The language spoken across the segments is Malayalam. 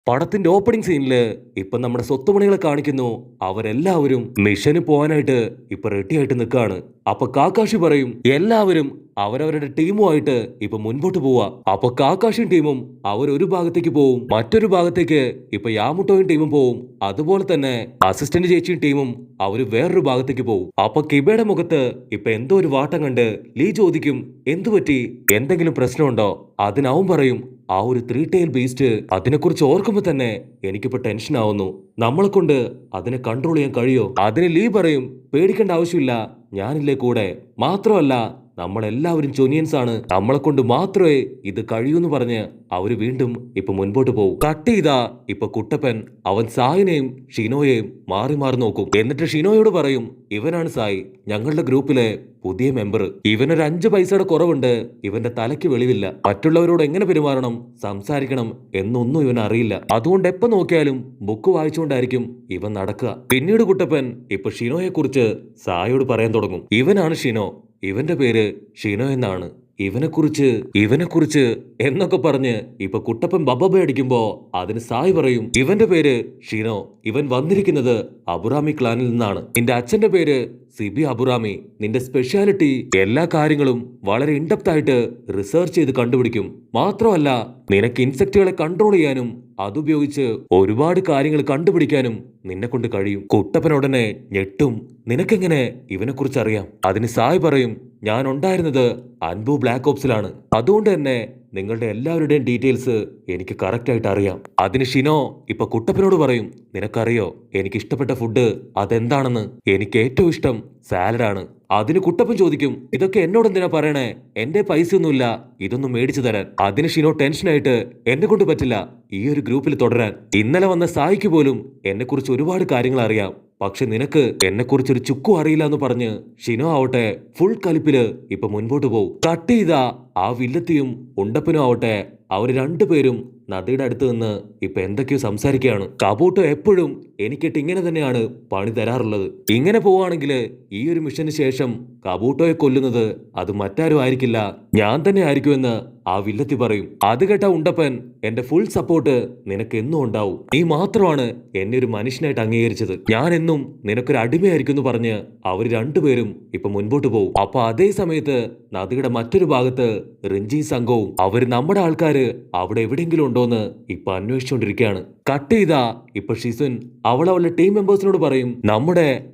പടത്തിന്റെ ഓപ്പണിംഗ് സീനില് ഇപ്പൊ നമ്മുടെ സ്വത്തുമണികളെ കാണിക്കുന്നു. അവരെല്ലാവരും മിഷന് പോകാനായിട്ട് ഇപ്പൊ റെഡി ആയിട്ട് നിൽക്കാണ്. അപ്പൊ കാക്കാഷി പറയും എല്ലാവരും അവരവരുടെ ടീമുമായിട്ട് ഇപ്പൊ മുൻപോട്ട് പോവാ. അപ്പൊ കാക്കാഷിയും ടീമും അവരൊരു ഭാഗത്തേക്ക് പോവും, മറ്റൊരു ഭാഗത്തേക്ക് ഇപ്പൊ യാമുട്ടോയും ടീമും പോവും. അതുപോലെ തന്നെ അസിസ്റ്റന്റ് ചേച്ചിയും ടീമും അവര് വേറൊരു ഭാഗത്തേക്ക് പോവും. അപ്പൊ കിബയുടെ മുഖത്ത് ഇപ്പൊ എന്തോ ഒരു വാട്ടം കണ്ട് ലീ ചോദിക്കും, എന്തു പറ്റി, എന്തെങ്കിലും പ്രശ്നമുണ്ടോ? അതിനവൻ പറയും, ആ ഒരു ത്രീ ടൈൽ ബീസ്റ്റ്, അതിനെക്കുറിച്ച് ഓർക്കുമ്പോ തന്നെ എനിക്കിപ്പോ ടെൻഷൻ ആവുന്നു. നമ്മളെ കൊണ്ട് അതിനെ കൺട്രോൾ ചെയ്യാൻ കഴിയോ? അതിന് ലീ പറയും, പേടിക്കേണ്ട ആവശ്യമില്ല, ഞാനില്ലേ കൂടെ. മാത്രമല്ല നമ്മളെല്ലാവരും ചൊനിയൻസ് ആണ്, നമ്മളെ കൊണ്ട് മാത്രമേ ഇത് കഴിയൂന്ന് പറഞ്ഞ് അവര് വീണ്ടും ഇപ്പൊ മുൻപോട്ട് പോകും. കട്ട് ചെയ്താ ഇപ്പൊ കുട്ടപ്പൻ അവൻ സായിനെയും ഷിനോയെയും മാറി മാറി നോക്കും. എന്നിട്ട് ഷിനോയോട് പറയും, ഇവനാണ് സായി, ഞങ്ങളുടെ ഗ്രൂപ്പിലെ പുതിയ മെമ്പർ. ഇവനൊരു 5 പൈസയുടെ കുറവുണ്ട്, ഇവന്റെ തലയ്ക്ക് വെളിവില്ല. മറ്റുള്ളവരോട് എങ്ങനെ പെരുമാറണം, സംസാരിക്കണം എന്നൊന്നും ഇവൻ അറിയില്ല. അതുകൊണ്ട് എപ്പോ നോക്കിയാലും ബുക്ക് വായിച്ചുകൊണ്ടായിരിക്കും ഇവൻ നടക്കുക. പിന്നീട് കുട്ടപ്പൻ ഇപ്പൊ ഷിനോയെ കുറിച്ച് സായിയോട് പറയാൻ തുടങ്ങും. ഇവനാണ് ഷിനോ, ഇവന്റെ പേര് ഷിനോ എന്നാണ്. ഇവനെക്കുറിച്ച് എന്നൊക്കെ പറഞ്ഞ് ഇപ്പൊ കുട്ടപ്പൻ ബബബ അടിക്കുമ്പോ അതിന് സായി പറയും, ഇവന്റെ പേര് ഷിനോ, ഇവൻ വന്നിരിക്കുന്നത് അബുറാമി ക്ലാനിൽ നിന്നാണ്. നിന്റെ അച്ഛന്റെ പേര് സിബി അബുറാമി. നിന്റെ സ്പെഷ്യാലിറ്റി എല്ലാ കാര്യങ്ങളും വളരെ ഇൻഡെപ്ത് ആയിട്ട് റിസർച്ച് ചെയ്ത് കണ്ടുപിടിക്കും. മാത്രമല്ല നിനക്ക് ഇൻസെക്റ്റുകളെ കൺട്രോൾ ചെയ്യാനും അതുപയോഗിച്ച് ഒരുപാട് കാര്യങ്ങൾ കണ്ടുപിടിക്കാനും നിന്നെ കൊണ്ട് കഴിയും. കുട്ടപ്പൻ ഉടനെ ഞെട്ടും, നിനക്കെങ്ങനെ ഇവനെക്കുറിച്ച് അറിയാം? അതിന് സായ് പറയും, ഞാൻ ഉണ്ടായിരുന്നത് അൻബു ബ്ലാക്ക് ഓപ്സിലാണ്, അതുകൊണ്ട് തന്നെ നിങ്ങളുടെ എല്ലാവരുടെയും ഡീറ്റെയിൽസ് എനിക്ക് കറക്റ്റ് ആയിട്ട് അറിയാം. അതിന് ഷിനോ ഇപ്പൊ കുട്ടപ്പനോട് പറയും, നിനക്കറിയോ എനിക്ക് ഇഷ്ടപ്പെട്ട ഫുഡ് അതെന്താണെന്ന്? എനിക്ക് ഏറ്റവും ഇഷ്ടം സാലഡാണ്. അതിന് കുട്ടപ്പൻ ചോദിക്കും, ഇതൊക്കെ എന്നോട് എന്തിനാ പറയണേ, എന്റെ പൈസയൊന്നുമില്ല ഇതൊന്നും മേടിച്ചു തരാൻ. അതിന് ഷിനോ ടെൻഷനായിട്ട്, എന്നെ കൊണ്ട് പറ്റില്ല ഈ ഒരു ഗ്രൂപ്പിൽ തുടരാൻ. ഇന്നലെ വന്ന സായിക്ക് പോലും എന്നെ കുറിച്ച് ഒരുപാട് കാര്യങ്ങൾ അറിയാം, പക്ഷെ നിനക്ക് എന്നെ കുറിച്ചൊരു ചുക്കും അറിയില്ല എന്ന് പറഞ്ഞ് ഷിനോ ആവട്ടെ ഫുൾ കലിപ്പില് ഇപ്പൊ മുൻപോട്ട് പോകും. കട്ട് ചെയ്ത ആ വില്ലത്തിയും ഉണ്ടപ്പനും ആവട്ടെ അവര് രണ്ടുപേരും നദിയുടെ അടുത്ത് നിന്ന് ഇപ്പൊ എന്തൊക്കെയോ സംസാരിക്കുകയാണ്. കബൂട്ടോ എപ്പോഴും എനിക്കിട്ട് ഇങ്ങനെ തന്നെയാണ് പണി തരാറുള്ളത്. ഇങ്ങനെ പോവാണെങ്കിൽ ഈ ഒരു മിഷന് ശേഷം കബൂട്ടോയെ കൊല്ലുന്നത് അത് മറ്റാരും ആയിരിക്കില്ല, ഞാൻ തന്നെ ആയിരിക്കുമെന്ന് ആ വില്ലത്തി പറയും. അത് കേട്ട ഉണ്ടപ്പൻ, എന്റെ ഫുൾ സപ്പോർട്ട് നിനക്ക് എന്നും ഉണ്ടാവും, നീ മാത്രമാണ് എന്നെ ഒരു മനുഷ്യനായിട്ട് അംഗീകരിച്ചത്, ഞാൻ എന്നും നിനക്കൊരു അടിമയായിരിക്കും എന്ന് പറഞ്ഞ് അവര് രണ്ടുപേരും ഇപ്പൊ മുൻപോട്ട് പോകും. അപ്പൊ അതേ സമയത്ത് നദിയുടെ മറ്റൊരു ഭാഗത്ത് റിഞ്ചി സംഘവും അവര് നമ്മുടെ ആൾക്കാര് അവിടെ എവിടെയെങ്കിലും ഉണ്ടോന്ന് ഇപ്പൊ അന്വേഷിച്ചുകൊണ്ടിരിക്കുകയാണ്. കട്ട് ചെയ്താ ഇപ്പൊ ഷിസുൻ അവളുടെ ടീം മെമ്പേഴ്സിനോട് പറയും, നമ്മുടെ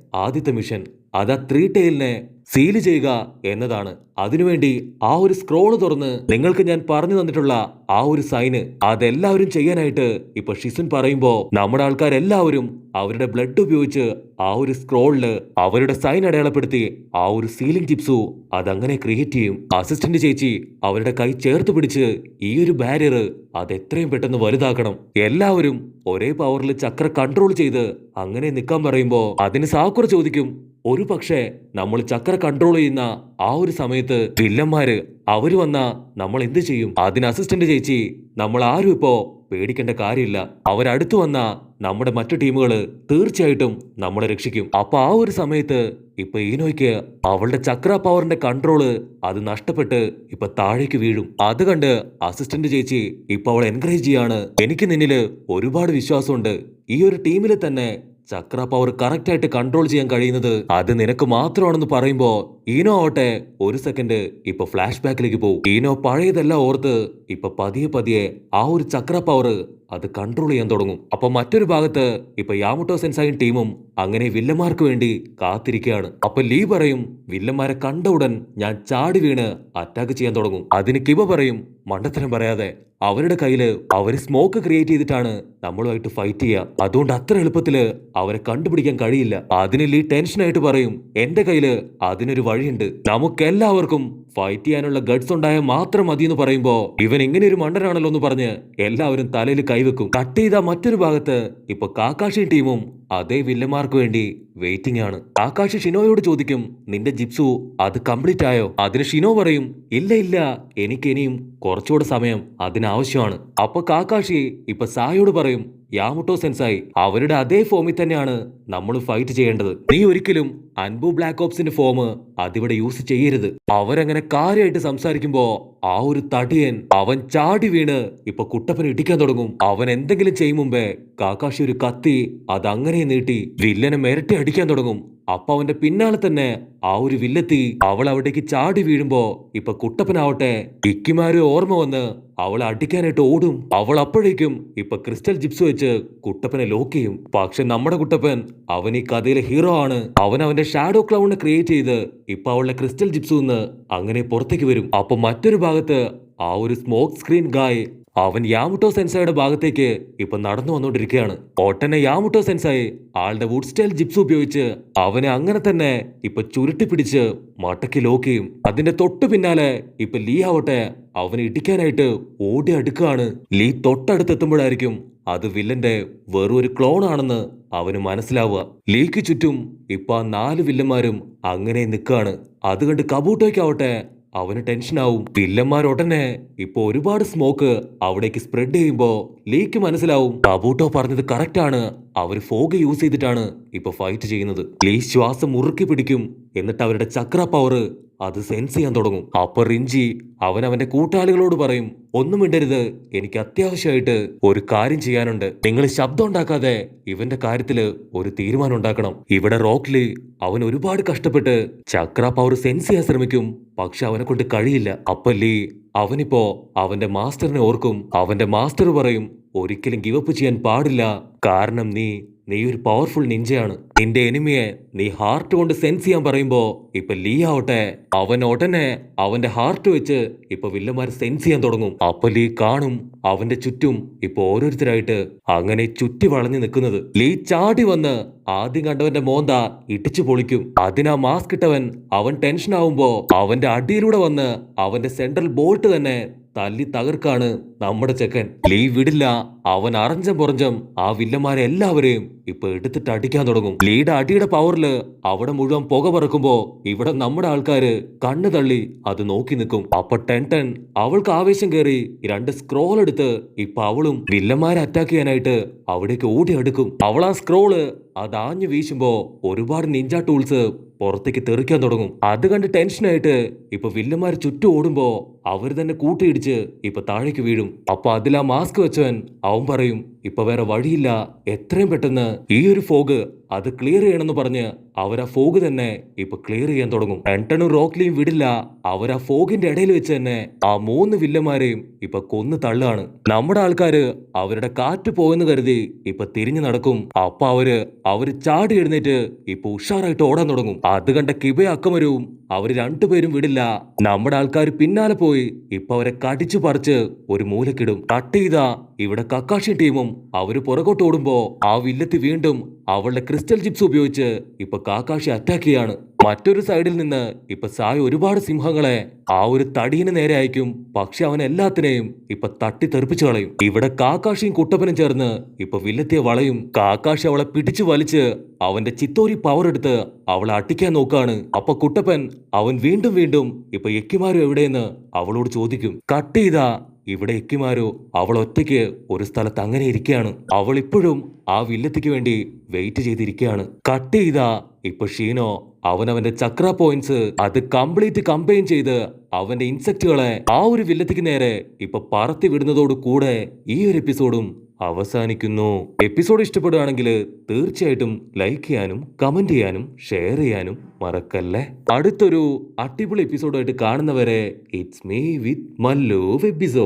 ആദ്യത്തെ മിഷൻ അതാ ത്രീ ടൈലിനെ സീല് ചെയ്യുക എന്നതാണ്. അതിനുവേണ്ടി ആ ഒരു സ്ക്രോള് തുറന്ന് നിങ്ങൾക്ക് ഞാൻ പറഞ്ഞു തന്നിട്ടുള്ള ആ ഒരു സൈന് അതെല്ലാവരും ചെയ്യാനായിട്ട് ഇപ്പൊ ഷിസുൻ പറയുമ്പോ നമ്മുടെ ആൾക്കാരെല്ലാവരും അവരുടെ ബ്ലഡ് ഉപയോഗിച്ച് ആ ഒരു സ്ക്രോളില് അവരുടെ സൈൻ അടയാളപ്പെടുത്തി ആ ഒരു സീലിംഗ് ടിപ്സു അതങ്ങനെ ക്രിയേറ്റ് ചെയ്യും. അസിസ്റ്റന്റ് ചേച്ചി അവരുടെ കൈ ചേർത്ത് പിടിച്ച് ഈ ഒരു ബാരിയർ അത് എത്രയും പെട്ടെന്ന് വലുതാക്കണം. എല്ലാവരും ഒരേ പവറിൽ ചക്ര കൺട്രോൾ ചെയ്ത് അങ്ങനെ നിൽക്കാൻ പറയുമ്പോ അതിന് സാക്കുറ ചോദിക്കും, ഒരു പക്ഷേ നമ്മൾ ചക്ര കൺട്രോൾ ചെയ്യുന്ന ആ ഒരു സമയത്ത് വില്ലന്മാര് അവര് വന്നാ നമ്മൾ എന്ത് ചെയ്യും? അതിന് അസിസ്റ്റന്റ് ചേച്ചി, നമ്മൾ ആരും ഇപ്പോ പേടിക്കേണ്ട കാര്യമില്ല, അവരടുത്തു വന്ന നമ്മുടെ മറ്റു ടീമുകള് തീർച്ചയായിട്ടും നമ്മളെ രക്ഷിക്കും. അപ്പൊ ആ ഒരു സമയത്ത് ഇപ്പൊ ഈനോയ്ക്ക് അവളുടെ ചക്ര പവറിന്റെ കൺട്രോള് അത് നഷ്ടപ്പെട്ട് ഇപ്പൊ താഴേക്ക് വീഴും. അത് കണ്ട് അസിസ്റ്റന്റ് ചേച്ചി ഇപ്പൊ അവളെ എൻകറേജ് ചെയ്യാണ്, എനിക്ക് നിന്നില് ഒരുപാട് വിശ്വാസമുണ്ട്, ഈ ഒരു ടീമില് തന്നെ ചക്ര പവർ കറക്റ്റ് ആയിട്ട് കൺട്രോൾ ചെയ്യാൻ കഴിയുന്നത് അത് നിനക്ക് മാത്രമാണെന്ന് പറയുമ്പോ ഈനോ ആവട്ടെ ഒരു സെക്കൻഡ് ഇപ്പൊ ഫ്ലാഷ് ബാക്കിലേക്ക് പോകും. ഈനോ പഴയതെല്ലാം ഓർത്ത് ഇപ്പൊ പതിയെ പതിയെ ആ ഒരു ചക്ര പവർ അത് കൺട്രോൾ ചെയ്യാൻ തുടങ്ങും. അപ്പൊ മറ്റൊരു ഭാഗത്ത് ഇപ്പൊ യാമുട്ടോ സെൻസായും ടീമും അങ്ങനെ വില്ലന്മാർക്ക് വേണ്ടി കാത്തിരിക്കുകയാണ്. അപ്പൊ ലീ പറയും, വില്ലന്മാരെ കണ്ട ഉടൻ ഞാൻ ചാടി വീണ് അറ്റാക്ക് ചെയ്യാൻ തുടങ്ങും. അതിന് കിബ പറയും, മണ്ടത്തരം പറയാതെ, അവരുടെ കയ്യില് അവര് സ്മോക്ക് ക്രിയേറ്റ് ചെയ്തിട്ടാണ് നമ്മളുമായിട്ട് ഫൈറ്റ് ചെയ്യുക, അതുകൊണ്ട് അത്ര എളുപ്പത്തില് അവരെ കണ്ടുപിടിക്കാൻ കഴിയില്ല. അതിന് ലീ ടെൻഷനായിട്ട് പറയും, എന്റെ കയ്യില് അതിനൊരു വഴിയുണ്ട്, നമുക്കെല്ലാവർക്കും ഫൈറ്റ് ചെയ്യാനുള്ള ഗഡ്സ് ഉണ്ടായാൽ മാത്രം മതി എന്ന് പറയുമ്പോ ഇവൻ ഇങ്ങനെ ഒരു മണ്ടനാണല്ലോ എന്ന് പറഞ്ഞ് എല്ലാവരും തലയിൽ കൈവെക്കും. കട്ട് ചെയ്ത മറ്റൊരു ഭാഗത്ത് ഇപ്പൊ കാക്കാഷി ടീമും അതേ വില്ലന്മാർക്ക് വേണ്ടി വെയിറ്റിംഗ് ആണ്. കാക്കാഷി ഷിനോയോട് ചോദിക്കും, നിന്റെ ജിപ്സു അത് കംപ്ലീറ്റ് ആയോ? അതിന് ഷിനോ പറയും, ഇല്ല ഇല്ല, എനിക്ക് ഇനിയും കുറച്ചുകൂടെ സമയം അതിനാവശ്യമാണ്. അപ്പൊ കാക്കാഷി ഇപ്പൊ സായോട് പറയും, യാമുട്ടോ സെൻസായി അവരുടെ അതേ ഫോമിൽ തന്നെയാണ് നമ്മൾ ഫൈറ്റ് ചെയ്യേണ്ടത്. നീ ഒരിക്കലും അൻബു ബ്ലാക്ക് ഓപ്സിന്റെ ഫോം അതിവിടെ യൂസ് ചെയ്യരുത്. അവരങ്ങനെ കാര്യമായിട്ട് സംസാരിക്കുമ്പോ ആ ഒരു തടിയൻ അവൻ ചാടി വീണ് ഇപ്പൊ കുട്ടപ്പനെ ഇടിക്കാൻ തുടങ്ങും. അവൻ എന്തെങ്കിലും ചെയ്യും മുമ്പേ കാക്കാഷി ഒരു കത്തി അതങ്ങനെ നീട്ടി വില്ലനെ മിരട്ടി അടിക്കാൻ തുടങ്ങും. അപ്പൊ അവന്റെ പിന്നാലെ തന്നെ ആ ഒരു വില്ലെത്തി അവൾ അവിടേക്ക് ചാടി വീഴുമ്പോ ഇപ്പൊ കുട്ടപ്പനാവട്ടെ ഇക്കിമാരെ ഓർമ്മ വന്ന് അവളെ അടിക്കാനായിട്ട് ഓടും. അവൾ അപ്പോഴേക്കും ഇപ്പൊ ക്രിസ്റ്റൽ ജിപ്സ് വെച്ച് കുട്ടപ്പനെ ലോക്ക് ചെയ്യും. പക്ഷെ നമ്മുടെ കുട്ടപ്പൻ അവൻ ഈ കഥയിലെ ഹീറോ ആണ്. അവൻ അവന്റെ ഷാഡോ ക്ലൗണിനെ ക്രിയേറ്റ് ചെയ്ത് ഇപ്പൊ അവളുടെ ക്രിസ്റ്റൽ ജിപ്സ് നിന്ന് അങ്ങനെ പുറത്തേക്ക് വരും. അപ്പൊ മറ്റൊരു ഭാഗത്ത് ആ ഒരു സ്മോക്ക് സ്ക്രീൻ ഗായ് അവൻ യാമുട്ടോ സെൻസായുടെ ഭാഗത്തേക്ക് ഇപ്പൊ നടന്നു വന്നുകൊണ്ടിരിക്കുകയാണ്. ഒട്ടനെ യാമുട്ടോ സെൻസായി ആളുടെ വുഡ് സ്റ്റൈൽ ജിപ്സ് ഉപയോഗിച്ച് അവനെ അങ്ങനെ തന്നെ ഇപ്പൊ ചുരുട്ടി പിടിച്ച് മടക്കി ലോക്ക് ചെയ്യും. അതിന്റെ തൊട്ടു പിന്നാലെ ഇപ്പൊ ലീ ആവട്ടെ അവനെ ഇടിക്കാനായിട്ട് ഓടി അടുക്കുകയാണ്. ലീ തൊട്ടടുത്തെത്തുമ്പോഴായിരിക്കും അത് വില്ലന്റെ വെറും ഒരു ക്ലോൺ ആണെന്ന് അവന് മനസ്സിലാവുക. ലീക്ക് ചുറ്റും ഇപ്പൊ 4 വില്ലന്മാരും അങ്ങനെ നിൽക്കുകയാണ്. അത് കണ്ട് കബൂട്ടോയ്ക്കാവട്ടെ അവന് ടെൻഷനാവും. വില്ലന്മാരുടനെ ഇപ്പൊ ഒരുപാട് സ്മോക്ക് അവിടേക്ക് സ്പ്രെഡ് ചെയ്യുമ്പോ ലീക്ക് മനസ്സിലാവും കബൂട്ടോ പറഞ്ഞത് കറക്റ്റ് ആണ്. അവർ ഫോഗ് യൂസ് ചെയ്തിട്ടാണ് ഇപ്പൊ ഫൈറ്റ് ചെയ്യുന്നത്. ലീ ശ്വാസം മുറുക്കി പിടിക്കും. എന്നിട്ട് അവരുടെ ചക്ര പവർ അത് സെൻസ് ചെയ്യാൻ തുടങ്ങും. അപ്പൊ റിഞ്ചി അവന്റെ കൂട്ടാളികളോട് പറയും, ഒന്നും മിണ്ടരുത്, എനിക്ക് അത്യാവശ്യമായിട്ട് ഒരു കാര്യം ചെയ്യാനുണ്ട്. നിങ്ങൾ ശബ്ദം ഉണ്ടാക്കാതെ ഇവന്റെ കാര്യത്തില് ഒരു തീരുമാനം ഉണ്ടാക്കണം. ഇവിടെ റോക്ക്ലി അവൻ ഒരുപാട് കഷ്ടപ്പെട്ട് ചക്ര പവർ സെൻസ് ചെയ്യാൻ ശ്രമിക്കും. പക്ഷെ അവനെ കൊണ്ട് കഴിയില്ല. അപ്പൊ ലീ അവനിപ്പോ അവന്റെ മാസ്റ്ററിനെ ഓർക്കും. അവന്റെ മാസ്റ്റർ പറയും, ഒരിക്കലും ഗിവപ്പ് ചെയ്യാൻ പാടില്ല. കാരണം നീ ഒരു പവർഫുൾ നിഞ്ചയാണ്. നിന്റെ എനിമിയെ നീ ഹാർട്ട് കൊണ്ട് സെൻസ് ചെയ്യാൻ പറയുമ്പോ ഇപ്പൊ ലീ ആവട്ടെ അവൻ ഉടനെ അവന്റെ ഹാർട്ട് വെച്ച് ഇപ്പൊ വില്ലന്മാർ സെൻസ് ചെയ്യാൻ തുടങ്ങും. അപ്പൊ ലീ കാണും അവന്റെ ചുറ്റും ഇപ്പൊ ഓരോരുത്തരായിട്ട് അങ്ങനെ ചുറ്റി വളഞ്ഞു നിൽക്കുന്നത്. ലീ ചാടി വന്ന് ആദ്യം കണ്ടവന്റെ മോന്ത ഇടിച്ചു പൊളിക്കും. അതിനാ മാസ്ക് ഇട്ടവൻ അവൻ ടെൻഷൻ ആവുമ്പോ അവന്റെ അടിയിലൂടെ വന്ന് അവന്റെ സെൻട്രൽ ബോൾട്ട് തന്നെ തല്ലി തകർക്കാണ് നമ്മുടെ ചെക്കൻ. ലീ വിടില്ല. അവൻ അറഞ്ചം പുറഞ്ചം ആ വില്ലന്മാരെ എല്ലാവരെയും ഇപ്പൊ എടുത്തിട്ട് അടിക്കാൻ തുടങ്ങും. ലീയുടെ അടിയുടെ പവറില് അവിടെ മുഴുവൻ പുക പറക്കുമ്പോ ഇവിടെ നമ്മുടെ ആൾക്കാര് കണ്ണു തള്ളി അത് നോക്കി നിൽക്കും. അപ്പൊ ടെൻ അവൾക്ക് ആവേശം കയറി 2 സ്ക്രോൾ എടുത്ത് ഇപ്പൊ അവളും വില്ലന്മാരെ അറ്റാക്ക് ചെയ്യാനായിട്ട് അവിടേക്ക് ഓടി അടുക്കും. അവൾ ആ സ്ക്രോള് അതാഞ്ഞു വീശുമ്പോ ഒരുപാട് നിഞ്ച ടൂൾസ് പുറത്തേക്ക് തെറിക്കാൻ തുടങ്ങും. അത് കണ്ട് ടെൻഷനായിട്ട് ഇപ്പൊ വില്ലന്മാർ ചുറ്റും ഓടുമ്പോ അവർ തന്നെ കൂട്ടിയിടിച്ച് ഇപ്പൊ താഴേക്ക് വീഴും. അപ്പൊ അതിലാ മാസ്ക് വെച്ചവൻ അവൻ പറയും, ഇപ്പൊ വേറെ വഴിയില്ല, എത്രയും പെട്ടെന്ന് ഈ ഒരു ഫോഗ് അത് ക്ലിയർ ചെയ്യണമെന്ന് പറഞ്ഞ് അവർ ആ ഫോഗ് തന്നെ ഇപ്പൊ ക്ലിയർ ചെയ്യാൻ തുടങ്ങും. ടെൻടണും റോക്ക്ലിയും വിടില്ല. അവർ ആ ഫോഗിന്റെ ഇടയിൽ വെച്ച് തന്നെ ആ 3 വില്ലന്മാരെയും ഇപ്പൊ കൊന്നു തള്ളുകയാണ്. നമ്മുടെ ആൾക്കാര് അവരുടെ കാറ്റ് പോയെന്ന് കരുതി ഇപ്പൊ തിരിഞ്ഞു നടക്കും. അപ്പൊ അവര് ചാടി എഴുന്നേറ്റ് ഇപ്പൊ ഉഷാറായിട്ട് ഓടാൻ തുടങ്ങും. അത് കണ്ട കിബയും അക്കമരവും അവര് 2 പേരും വിടില്ല. നമ്മുടെ ആൾക്കാർ പിന്നാലെ പോയി ഇപ്പൊ അവരെ കടിച്ചു പറിച്ച് ഒരു മൂലക്കിടും. കട്ട് ചെയ്താ ഇവിടെ കക്കാഷി ടീമും അവര് പുറകോട്ട് ഓടുമ്പോ ആ വില്ലത്തി വീണ്ടും അവളുടെ ക്രിസ്റ്റൽ ജിപ്സ് ഉപയോഗിച്ച് ഇപ്പൊ കാക്കാഷി അറ്റാക്ക് ചെയ്യാണ്. മറ്റൊരു സൈഡിൽ നിന്ന് ഇപ്പൊ സായ് ഒരുപാട് സിംഹങ്ങളെ ആ ഒരു തടീന് നേരെ അയക്കും. പക്ഷെ അവൻ എല്ലാത്തിനെയും ഇപ്പൊ തട്ടി തെറിപ്പിച്ചു കളയും. ഇവിടെ കാക്കാഷിയും കുട്ടപ്പനും ചേർന്ന് ഇപ്പൊ വില്ലത്തിയെ വളയും. കാക്കാഷി അവളെ പിടിച്ചു വലിച്ച് അവന്റെ ചിത്തോരി പവർ എടുത്ത് അവളെ അട്ടിക്കാൻ നോക്കാണ്. അപ്പൊ കുട്ടപ്പൻ അവൻ വീണ്ടും ഇപ്പൊ എക്കിമാരും എവിടെയെന്ന് അവളോട് ചോദിക്കും. കട്ട് ചെയ്താ ഇവിടെ എക്കിമാരോ അവൾ ഒറ്റയ്ക്ക് ഒരു സ്ഥലത്ത് അങ്ങനെ ഇരിക്കുകയാണ്. അവൾ ഇപ്പോഴും ആ വില്ലത്തിക്ക് വേണ്ടി വെയിറ്റ് ചെയ്തിരിക്കുകയാണ്. കട്ട് ചെയ്താ ഇപ്പൊ ഷീനോ അവന്റെ ചക്ര പോയിന്റ്സ് അത് കംപ്ലീറ്റ് കമ്പൈൻ ചെയ്ത് അവന്റെ ഇൻസെക്റ്റുകളെ ആ ഒരു വില്ലത്തിക്ക് നേരെ ഇപ്പൊ പറത്തി വിടുന്നതോട് കൂടെ ഈ ഒരു എപ്പിസോഡും അവസാനിക്കുന്നു. എപ്പിസോഡ് ഇഷ്ടപ്പെടുകയാണെങ്കിൽ തീർച്ചയായിട്ടും ലൈക്ക് ചെയ്യാനും കമന്റ് ചെയ്യാനും ഷെയർ ചെയ്യാനും മറക്കല്ലേ. അടുത്തൊരു അടിപൊളി എപ്പിസോഡായിട്ട് കാണുന്നവരെ it's me with Mallu episode.